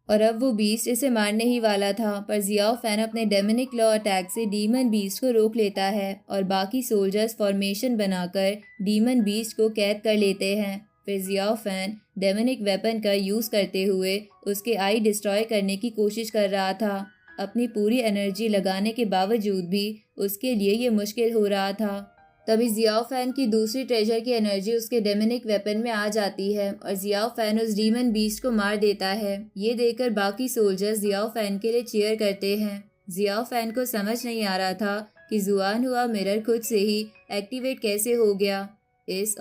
और अब वो बीस्ट इसे मारने ही वाला था, पर जियाओ फैन अपने डेमोनिक लॉ अटैक से डीमन बीस्ट को रोक लेता है और बाकी सोल्जर्स फॉर्मेशन बनाकर डीमन बीस्ट को कैद कर लेते हैं। फिर जियाओ फैन डेमोनिक वेपन का यूज करते हुए उसके आई डिस्ट्रॉय करने की कोशिश कर रहा था। अपनी पूरी एनर्जी लगाने के बावजूद भी उसके लिए ये मुश्किल हो रहा था। तभी जियाओ फैन की दूसरी ट्रेजर की एनर्जी उसके डेमोनिक वेपन में आ जाती है और जियाओ फैन उस डीमन बीस्ट को मार देता है। ये देखकर बाकी सोल्जर्स जियाओ फैन के लिए चीयर करते हैं। जियाओ फैन को समझ नहीं आ रहा था कि जुआन हुआ मिरर खुद से ही एक्टिवेट कैसे हो गया।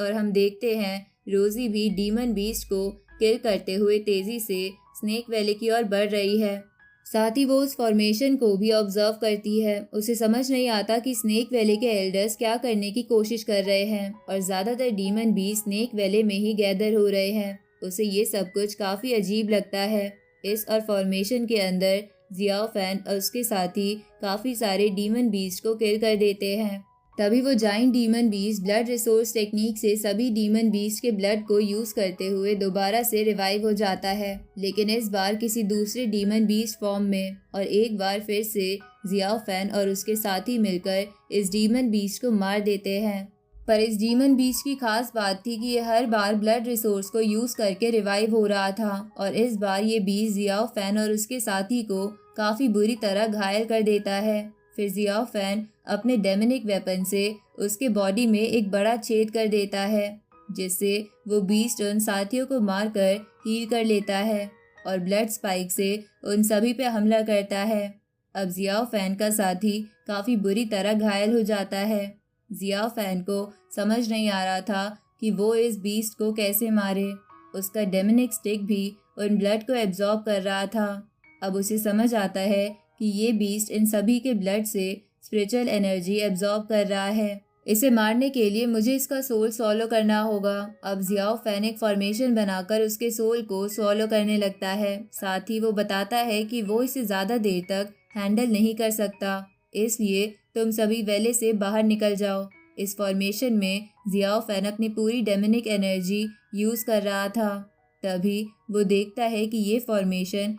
और हम देखते हैं रोजी भी डीमन बीस्ट को किल करते हुए तेजी से स्नेक वैली की ओर बढ़ रही है। साथ ही वो उस फॉर्मेशन को भी ऑब्जर्व करती है। उसे समझ नहीं आता कि स्नेक वैली के एल्डर्स क्या करने की कोशिश कर रहे हैं और ज्यादातर डीमन भी स्नेक वैली में ही गैदर हो रहे हैं। उसे ये सब कुछ काफी अजीब लगता है। और फॉर्मेशन के अंदर जियाओ फैन और उसके साथी काफी सारे डीमन बीस्ट को किल कर देते हैं। तभी वो giant demon beast blood resource technique से सभी डीमन बीस्ट के ब्लड को यूज करते हुए दोबारा से रिवाइव हो जाता है, लेकिन इस बार किसी दूसरे डीमन बीस्ट फॉर्म में। और एक बार फिर से जियाओ फैन और उसके साथी मिलकर इस डीमन बीस्ट को मार देते हैं। पर इस डीमन बीस्ट की खास बात थी कि ये हर बार ब्लड रिसोर्स को यूज करके रिवाइव हो रहा था और इस बार ये बीस्ट जियाओ फैन और उसके साथी को काफी बुरी तरह घायल कर देता है। फिर जियाओ फैन अपने डेमोनिक वेपन से उसके बॉडी में एक बड़ा छेद कर देता है, जिससे वो बीस्ट उन साथियों को मारकर हील कर लेता है और ब्लड स्पाइक से उन सभी पे हमला करता है। अब जियाओ फैन का साथी काफी बुरी तरह घायल हो जाता है। जियाओ फैन को समझ नहीं आ रहा था कि वो इस बीस्ट को कैसे मारे। उसका डेमोनिक स्टिक भी उन ब्लड को एब्जॉर्ब कर रहा था। अब उसे समझ आता है कि ये बीस्ट इन सभी के ब्लड से स्पिरिचुअल एनर्जी एब्जॉर्ब कर रहा है। इसे मारने के लिए मुझे इसका सोल सॉलो करना होगा। अब जियाओ फैन एक फॉर्मेशन बनाकर उसके सोल को सॉलो करने लगता है। साथ ही वो बताता है कि वो इसे ज्यादा देर तक हैंडल नहीं कर सकता, इसलिए तुम सभी वैले से बाहर निकल जाओ। इस फॉर्मेशन में जियाओ फैन अपनी पूरी डेमोनिक एनर्जी यूज कर रहा था। तभी वो देखता है कि ये फॉर्मेशन